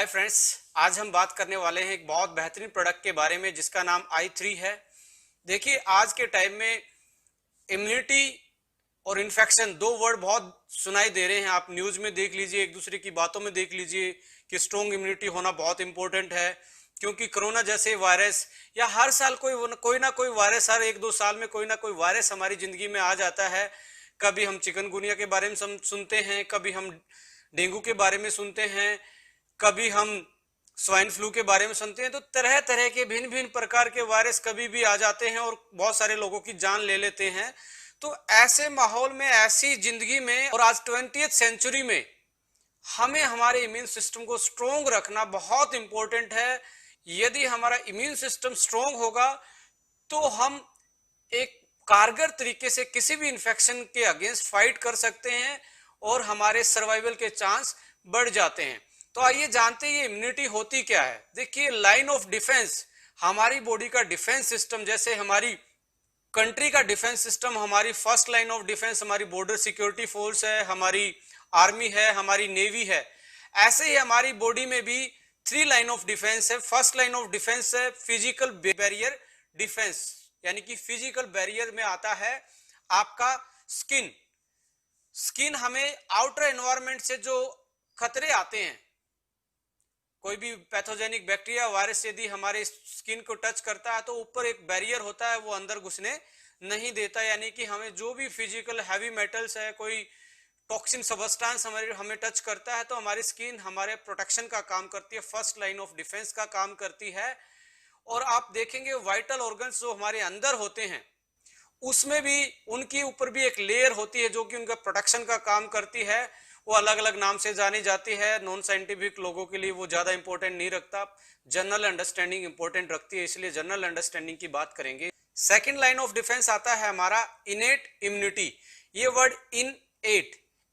Hi friends, आज हम बात करने वाले हैं एक बहुत बेहतरीन प्रोडक्ट के बारे में जिसका नाम i3 है। देखिए, आज के टाइम में इम्यूनिटी और इन्फेक्शन दो वर्ड बहुत सुनाई दे रहे हैं। आप न्यूज में देख लीजिए, एक दूसरे की बातों में देख लीजिए कि स्ट्रॉन्ग इम्यूनिटी होना बहुत इंपॉर्टेंट है, क्योंकि कोरोना जैसे वायरस या हर साल कोई ना कोई वायरस, हर एक दो साल में कोई ना कोई वायरस हमारी जिंदगी में आ जाता है। कभी हम चिकनगुनिया के बारे में सुनते हैं, कभी हम डेंगू के बारे में सुनते हैं, कभी हम स्वाइन फ्लू के बारे में सुनते हैं। तो तरह तरह के भिन्न भिन्न प्रकार के वायरस कभी भी आ जाते हैं और बहुत सारे लोगों की जान ले लेते हैं। तो ऐसे माहौल में, ऐसी जिंदगी में और आज 20th सेंचुरी में हमें हमारे इम्यून सिस्टम को स्ट्रोंग रखना बहुत इंपॉर्टेंट है। यदि हमारा इम्यून सिस्टम स्ट्रोंग होगा तो हम एक कारगर तरीके से किसी भी इंफेक्शन के अगेंस्ट फाइट कर सकते हैं और हमारे सर्वाइवल के चांस बढ़ जाते हैं। तो आइए जानते हैं ये इम्यूनिटी होती क्या है। देखिए, लाइन ऑफ डिफेंस, हमारी बॉडी का डिफेंस सिस्टम, जैसे हमारी कंट्री का डिफेंस सिस्टम, हमारी फर्स्ट लाइन ऑफ डिफेंस हमारी बॉर्डर सिक्योरिटी फोर्स है, हमारी आर्मी है, हमारी नेवी है। ऐसे ही हमारी बॉडी में भी 3 लाइन ऑफ डिफेंस है। फर्स्ट लाइन ऑफ डिफेंस है फिजिकल बैरियर डिफेंस, यानी कि फिजिकल बैरियर में आता है आपका स्किन। स्किन हमें आउटर एनवायरनमेंट से जो खतरे आते हैं, कोई भी पैथोजेनिक बैक्टीरिया वायरस यदि हमारे स्किन को टच करता है तो ऊपर एक बैरियर होता है, वो अंदर घुसने नहीं देता। यानी कि हमें जो भी फिजिकल हैवी मेटल्स है, कोई टॉक्सिन सबस्टेंस हमें टच करता है तो हमारी स्किन हमारे प्रोटेक्शन का काम करती है, फर्स्ट लाइन ऑफ डिफेंस का काम करती है। और आप देखेंगे वाइटल ऑर्गन्स जो हमारे अंदर होते हैं उसमें भी उनके ऊपर भी एक लेयर होती है जो कि उनका प्रोटेक्शन का काम करती है। वो अलग अलग नाम से जानी जाती है। नॉन साइंटिफिक लोगों के लिए वो ज्यादा इंपॉर्टेंट नहीं रखता, जनरल अंडरस्टैंडिंग इंपॉर्टेंट रखती है, इसलिए जनरल अंडरस्टैंडिंग की बात करेंगे। सेकेंड लाइन ऑफ डिफेंस आता है हमारा इनेट इम्यूनिटी। ये word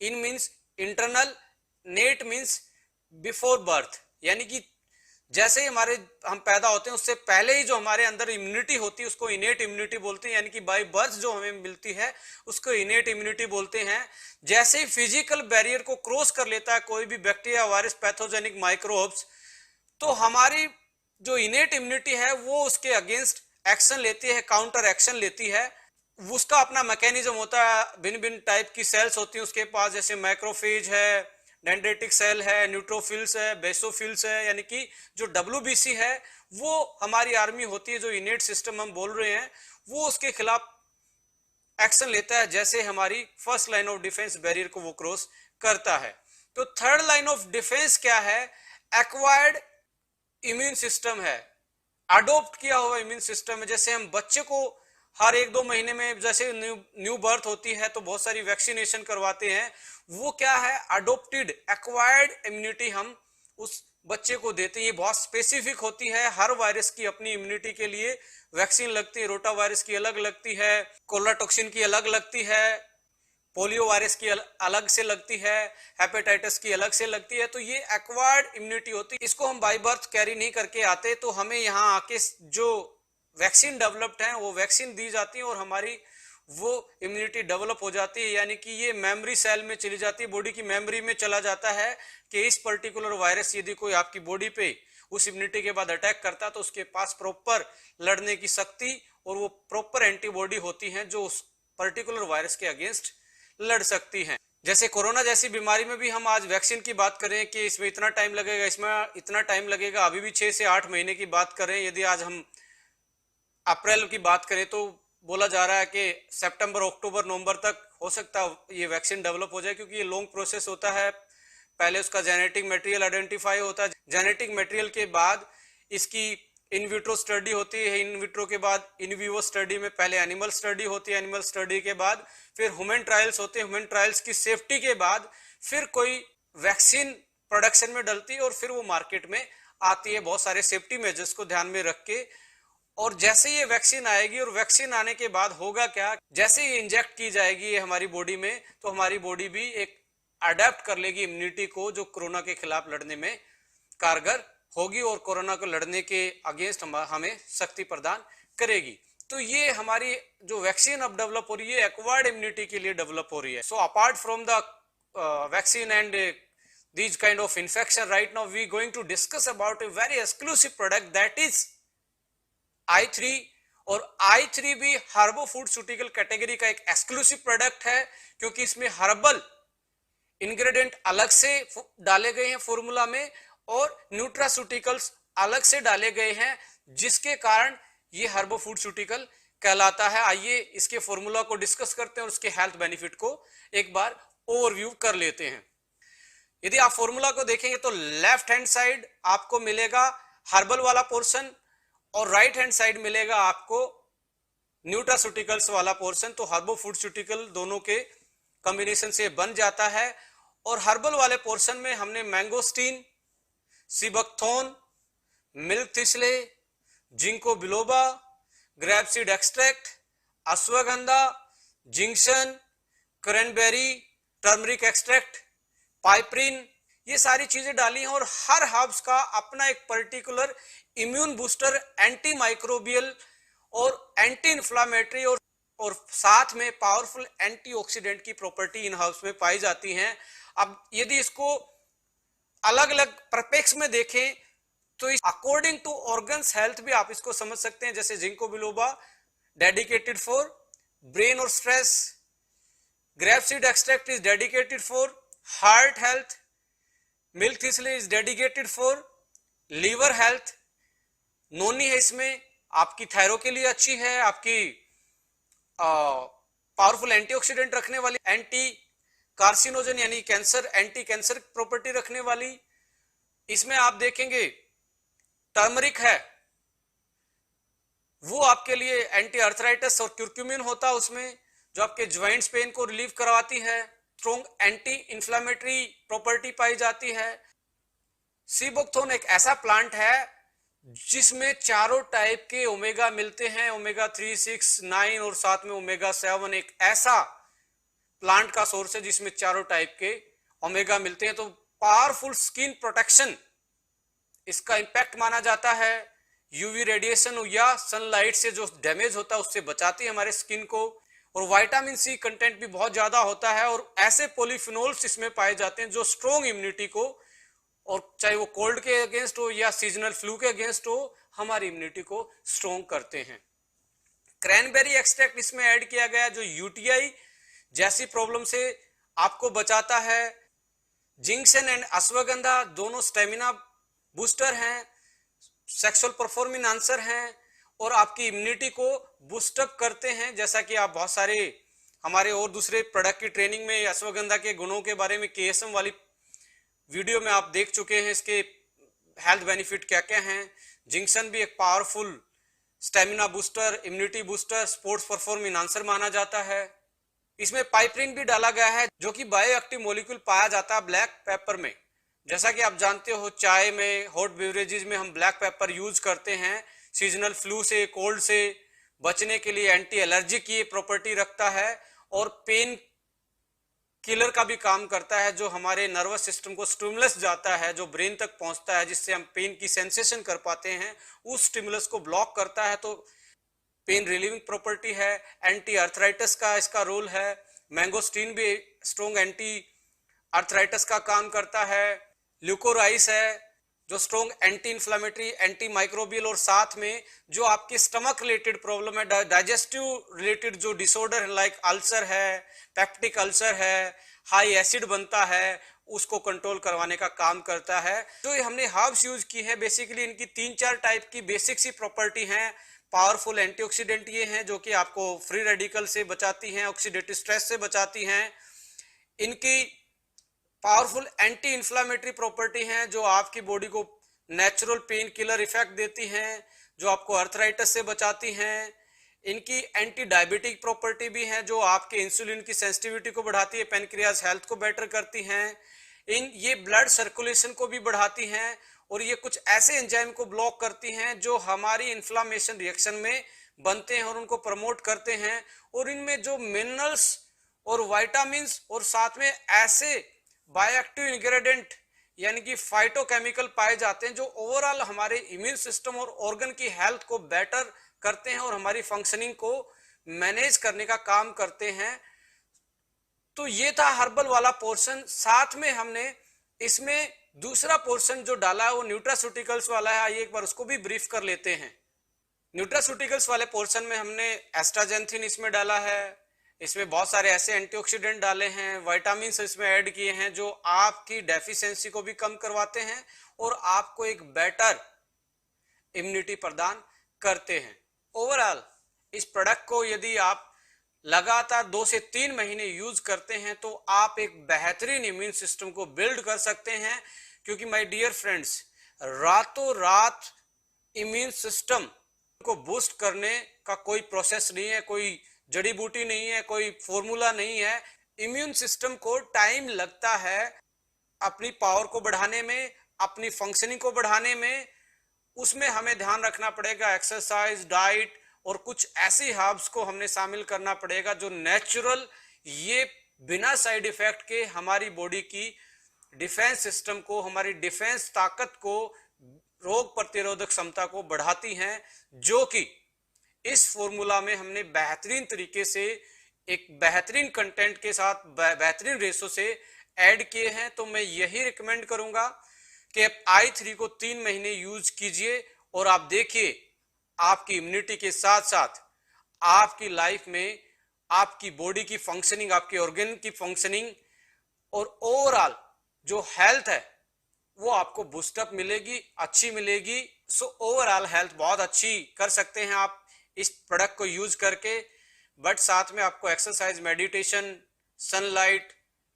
in means internal, net means before birth, यानी कि जैसे ही हम पैदा होते हैं उससे पहले ही जो हमारे अंदर इम्यूनिटी होती है उसको इनेट इम्यूनिटी बोलते हैं, यानी कि बाय बर्थ जो हमें मिलती है उसको इनेट इम्यूनिटी बोलते हैं। जैसे ही फिजिकल बैरियर को क्रॉस कर लेता है कोई भी बैक्टीरिया, वायरस, पैथोजेनिक माइक्रोब्स, तो हमारी जो इनेट इम्यूनिटी है वो उसके अगेंस्ट एक्शन लेती है, काउंटर एक्शन लेती है। उसका अपना मैकेनिज्म होता है, भिन्न भिन्न टाइप की सेल्स होती हैं उसके पास, जैसे मैक्रोफेज है, डेंड्रेटिक सेल है, न्यूट्रोफिल्स है, बेसोफिल्स है, यानी कि जो WBC है वो हमारी आर्मी होती है। जो इनेट सिस्टम हम बोल रहे हैं वो उसके खिलाफ एक्शन लेता है जैसे हमारी first line of defence barrier को वो क्रॉस करता है। तो थर्ड लाइन ऑफ डिफेंस क्या है? एक्वायर्ड इम्यून सिस्टम है, अडोप्ट किया हुआ इम्यून सिस्टम है। जैसे हम बच्चे को हर एक दो महीने में जैसे न्यू बर्थ होती है तो बहुत सारी वैक्सीनेशन करवाते हैं, वो क्या है? अडोप्टेड एक्वायर्ड इम्यूनिटी हम उस बच्चे को देते हैं। ये बहुत स्पेसिफिक होती है, हर वायरस की अपनी इम्यूनिटी के लिए वैक्सीन लगती है। रोटा वायरस की अलग लगती है, कोलेरा टॉक्सिन की अलग लगती है, पोलियो वायरस की अलग से लगती है, हेपेटाइटिस की अलग से लगती है। तो ये एक्वायर्ड इम्यूनिटी होती है, इसको हम बाय बर्थ कैरी नहीं करके आते, तो हमें यहाँ आके जो वैक्सीन डेवलप्ड है वो वैक्सीन दी जाती है और हमारी वो इम्यूनिटी डेवलप हो जाती है। यानी कि ये मेमोरी सेल में चली जाती है, बॉडी की मेमोरी में चला जाता है कि इस पर्टिकुलर वायरस यदि कोई आपकी बॉडी पे उस इम्यूनिटी के बाद अटैक करता है तो उसके पास प्रॉपर लड़ने की शक्ति और वो प्रॉपर एंटीबॉडी होती है जो उस पर्टिकुलर वायरस के अगेंस्ट लड़ सकती हैं। जैसे कोरोना जैसी बीमारी में भी हम आज वैक्सीन की बात करें कि इसमें इतना टाइम लगेगा, इसमें इतना टाइम लगेगा, अभी भी 6 से 8 महीने की बात करें। यदि आज हम अप्रैल की बात करें तो बोला जा रहा है कि सितंबर, अक्टूबर, नवंबर तक हो सकता है ये वैक्सीन डेवलप हो जाए, क्योंकि ये लॉन्ग प्रोसेस होता है। पहले उसका जेनेटिक मटेरियल आइडेंटिफाई होता है, जेनेटिक मटेरियल के बाद इसकी इन विट्रो स्टडी होती है, इन विट्रो के बाद इन विवो स्टडी में पहले एनिमल स्टडी होती है, एनिमल स्टडी के बाद फिर ह्यूमन ट्रायल्स होते हैं, ह्यूमन ट्रायल्स की सेफ्टी के बाद फिर कोई वैक्सीन प्रोडक्शन में डलती है और फिर वो मार्केट में आती है, बहुत सारे सेफ्टी मेजर्स को ध्यान में रख के। और जैसे ये वैक्सीन आएगी और वैक्सीन आने के बाद होगा क्या, जैसे ये इंजेक्ट की जाएगी ये हमारी बॉडी में, तो हमारी बॉडी भी एक अडेप्ट कर लेगी इम्यूनिटी को जो कोरोना के खिलाफ लड़ने में कारगर होगी और कोरोना को लड़ने के अगेंस्ट हमें शक्ति प्रदान करेगी। तो ये हमारी जो वैक्सीन अब डेवलप हो रही है एक्वायर्ड इम्यूनिटी के लिए डेवलप हो रही है। So apart from the vaccine and these kind of infection. Right now we going to discuss about a very exclusive product that is I3, और I3 भी हर्बो फूडस्यूटिकल कैटेगरी का एक एक्सक्लूसिव प्रोडक्ट है, क्योंकि इसमें हर्बल इंग्रेडिएंट अलग से डाले गए हैं फॉर्मूला में और न्यूट्रास्यूटिकल्स अलग से डाले गए हैं, जिसके कारण ये हर्बो फूडस्यूटिकल कहलाता है। आइए इसके फॉर्मूला को डिस्कस करते हैं और उसके हेल्थ बेनिफिट को एक बार ओवरव्यू कर लेते हैं। यदि आप फॉर्मूला को देखेंगे तो लेफ्ट हैंड साइड आपको मिलेगा हर्बल वाला पोर्शन और राइट हैंड साइड मिलेगा आपको न्यूट्रास्यूटिकल्स वाला पोर्शन। तो हर्बो फूडस्यूटिकल दोनों के कॉम्बिनेशन से बन जाता है। और हर्बल वाले पोर्शन में हमने mangosteen, sea buckthorn, milk thistle, ginkgo biloba, grapeseed extract, ashwagandha, जिंक्शन, क्रैनबेरी, टर्मरिक एक्सट्रैक्ट, पाइपरिन, ये सारी चीजें डाली हैं। और हर हर्ब्स का अपना एक particular immune booster, anti microbial और एंटी इंफ्लामेटरी और साथ में पावरफुल एंटीऑक्सीडेंट की प्रॉपर्टी इन हर्ब्स में पाई जाती हैं। अब यदि इसको अलग अलग परपेक्स में देखें तो अकॉर्डिंग टू ऑर्गन्स हेल्थ भी आप इसको समझ सकते हैं। जैसे ginkgo biloba dedicated for brain और stress, grapeseed extract is dedicated for heart health, milk thistle is dedicated for liver health, noni है इसमें आपकी थायराइड के लिए अच्छी है, आपकी पावरफुल एंटीऑक्सीडेंट रखने वाली, एंटी कार्सिनोजन यानी कैंसर, एंटी कैंसर प्रॉपर्टी रखने वाली। इसमें आप देखेंगे टर्मरिक है, वो आपके लिए एंटी अर्थराइटिस और क्यूरक्यूमिन होता है उसमें, जो आपके ज्वाइंट्स पेन को रिलीव करवाती है। स्ट्रॉन्ग एंटी इंफ्लेमेटरी प्रॉपर्टी पाई जाती है। सीबकथोर्न एक ऐसा प्लांट है जिसमें चारों टाइप के ओमेगा मिलते हैं, ओमेगा 3, 6, 9 और साथ में ओमेगा 7। एक ऐसा प्लांट का सोर्स है जिसमें चारों टाइप के ओमेगा मिलते हैं। तो पावरफुल स्किन प्रोटेक्शन इसका इंपैक्ट माना जाता है। यूवी रेडिएशन या सनलाइट से जो डैमेज होता है उससे बचाती है हमारे स्किन को। और विटामिन सी कंटेंट भी बहुत ज्यादा होता है और ऐसे पॉलीफिनोल्स इसमें पाए जाते हैं जो स्ट्रॉन्ग इम्यूनिटी को, और चाहे वो कोल्ड के अगेंस्ट हो या सीजनल फ्लू के अगेंस्ट हो, हमारी इम्यूनिटी को स्ट्रॉन्ग करते हैं। क्रैनबेरी एक्सट्रैक्ट इसमें ऐड किया गया जो यूटीआई जैसी प्रॉब्लम से आपको बचाता है। जिंक्शन एंड अश्वगंधा दोनों स्टेमिना बूस्टर हैं, सेक्सुअल परफॉर्मिंग आंसर हैं और आपकी इम्यूनिटी को बूस्टअप करते हैं। जैसा कि आप बहुत सारे हमारे और दूसरे प्रोडक्ट की ट्रेनिंग में अश्वगंधा के गुणों के बारे में केएसएम वाली वीडियो में आप देख चुके हैं, इसके हेल्थ बेनिफिट क्या क्या हैं। जिंक्शन भी एक powerful stamina booster, immunity booster, sports performing answer माना जाता है। इसमें पाइपरिन भी डाला गया है जो कि बायोएक्टिव मॉलिक्यूल पाया जाता है ब्लैक पेपर में। जैसा कि आप जानते हो चाय में, हॉट बेवरेजेस में हम ब्लैक पेपर यूज करते हैं सीजनल फ्लू से, कोल्ड से बचने के लिए। एंटी एलर्जिक ये प्रॉपर्टी रखता है और पेन किलर का भी काम करता है, जो हमारे नर्वस सिस्टम को स्टिमुलस जाता है, जो ब्रेन तक पहुंचता है, जिससे हम पेन की सेंसेशन कर पाते हैं, उस स्टिमुलस को ब्लॉक करता है। तो पेन रिलीविंग प्रॉपर्टी है। एंटी अर्थराइटिस का इसका रोल है। मैंगोस्टीन भी स्ट्रॉन्ग एंटी अर्थराइटिस का काम करता है। ल्यूकोराइस है जो strong anti inflammatory, anti microbial, और साथ में जो आपके स्टमक रिलेटेड प्रॉब्लम है, डाइजेस्टिव रिलेटेड जो डिसऑर्डर है लाइक अल्सर है, पेप्टिक अल्सर है, हाई एसिड बनता है, उसको कंट्रोल करवाने का काम करता है। जो हमने हर्ब्स यूज की है बेसिकली इनकी 3-4 टाइप की बेसिक सी प्रॉपर्टी हैं। पावरफुल एंटीऑक्सीडेंट ये हैं जो कि आपको फ्री रेडिकल से बचाती हैं, ऑक्सीडेटिव स्ट्रेस से बचाती हैं। इनकी पावरफुल एंटी इंफ्लेमेटरी प्रॉपर्टी हैं जो आपकी बॉडी को नेचुरल पेन किलर इफेक्ट देती हैं, जो आपको अर्थराइटिस से बचाती हैं। इनकी एंटी डायबिटिक प्रॉपर्टी भी है जो आपके इंसुलिन की सेंसिटिविटी को बढ़ाती है, पेनक्रियाज हेल्थ को बेटर करती हैं। ये ब्लड सर्कुलेशन को भी बढ़ाती हैं और ये कुछ ऐसे एंजाइम को ब्लॉक करती हैं जो हमारी इन्फ्लामेशन रिएक्शन में बनते हैं और उनको प्रमोट करते हैं। और इनमें जो मिनरल्स और विटामिन्स और साथ में ऐसे बायोएक्टिव इंग्रेडिएंट यानी कि फाइटोकेमिकल पाए जाते हैं जो ओवरऑल हमारे इम्यून सिस्टम और ऑर्गन की हेल्थ को बेटर करते हैं और हमारी फंक्शनिंग को मैनेज करने का काम करते हैं। तो ये था हर्बल वाला पोर्शन। साथ में हमने इसमें दूसरा पोर्शन जो डाला है वो न्यूट्रास्यूटिकल्स वाला है। आइए एक बार उसको भी ब्रीफ कर लेते हैं। न्यूट्रास्यूटिकल्स वाले पोर्शन में हमने एस्ट्राजेंथिन इसमें डाला है, इसमें बहुत सारे ऐसे एंटीऑक्सीडेंट डाले हैं, विटामिन इसमें ऐड किए हैं जो आपकी डेफिशिएंसी को भी कम करवाते हैं और आपको एक बेटर इम्यूनिटी प्रदान करते हैं। ओवरऑल इस प्रोडक्ट को यदि आप लगातार 2 से 3 महीने यूज करते हैं तो आप एक बेहतरीन इम्यून सिस्टम को बिल्ड कर सकते हैं, क्योंकि माय डियर फ्रेंड्स, रातों रात इम्यून सिस्टम को बूस्ट करने का कोई प्रोसेस नहीं है, कोई जड़ी बूटी नहीं है, कोई फॉर्मूला नहीं है। इम्यून सिस्टम को टाइम लगता है अपनी पावर को बढ़ाने में, अपनी फंक्शनिंग को बढ़ाने में। उसमें हमें ध्यान रखना पड़ेगा एक्सरसाइज, डाइट और कुछ ऐसी हर्ब्स को हमने शामिल करना पड़ेगा जो नेचुरल, ये बिना साइड इफेक्ट के हमारी बॉडी की डिफेंस सिस्टम को, हमारी डिफेंस ताकत को, रोग प्रतिरोधक क्षमता को बढ़ाती हैं, जो कि इस फॉर्मूला में हमने बेहतरीन तरीके से एक बेहतरीन कंटेंट के साथ बेहतरीन रेशो से ऐड किए हैं। तो मैं यही रिकमेंड करूंगा कि आप i3 को 3 महीने यूज कीजिए और आप देखिए आपकी इम्यूनिटी के साथ साथ आपकी लाइफ में आपकी बॉडी की फंक्शनिंग, आपके ऑर्गन की फंक्शनिंग और ओवरऑल जो हेल्थ है वो आपको बूस्टअप मिलेगी, अच्छी मिलेगी। सो ओवरऑल हेल्थ बहुत अच्छी कर सकते हैं आप इस प्रोडक्ट को यूज करके। बट साथ में आपको exercise, meditation, sunlight,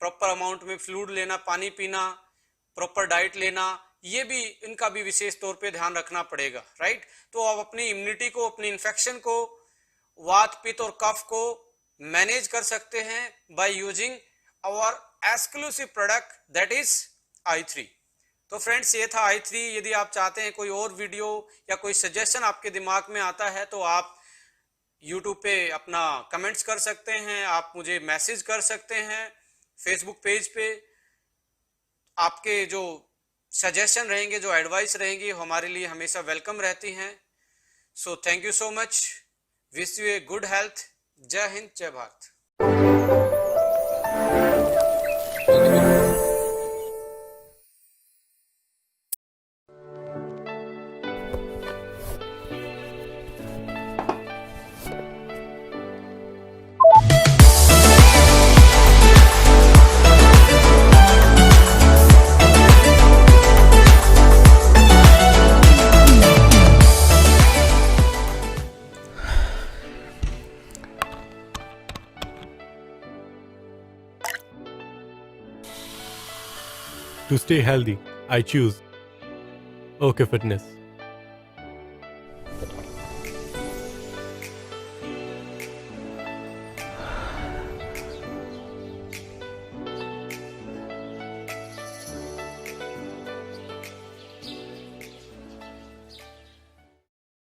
proper amount में फ्लूइड लेना, पानी पीना, प्रॉपर डाइट लेना, ये भी, इनका भी विशेष तौर पे ध्यान रखना पड़ेगा, राइट। तो आप अपनी इम्यूनिटी को, अपनी इन्फेक्शन को, वात, पित्त और कफ को मैनेज कर सकते हैं by using our exclusive product that is i3। तो फ्रेंड्स, ये था i3। यदि आप चाहते हैं कोई और वीडियो या कोई सजेशन आपके दिमाग में आता है तो आप YouTube पे अपना कमेंट्स कर सकते हैं, आप मुझे मैसेज कर सकते हैं फेसबुक पेज पे। आपके जो सजेशन रहेंगे, जो एडवाइस रहेंगी, हमारे लिए हमेशा वेलकम रहती हैं। So thank you so much, wish U a good health. जय हिंद, जय Bharat. To stay healthy, I choose OK Fitness.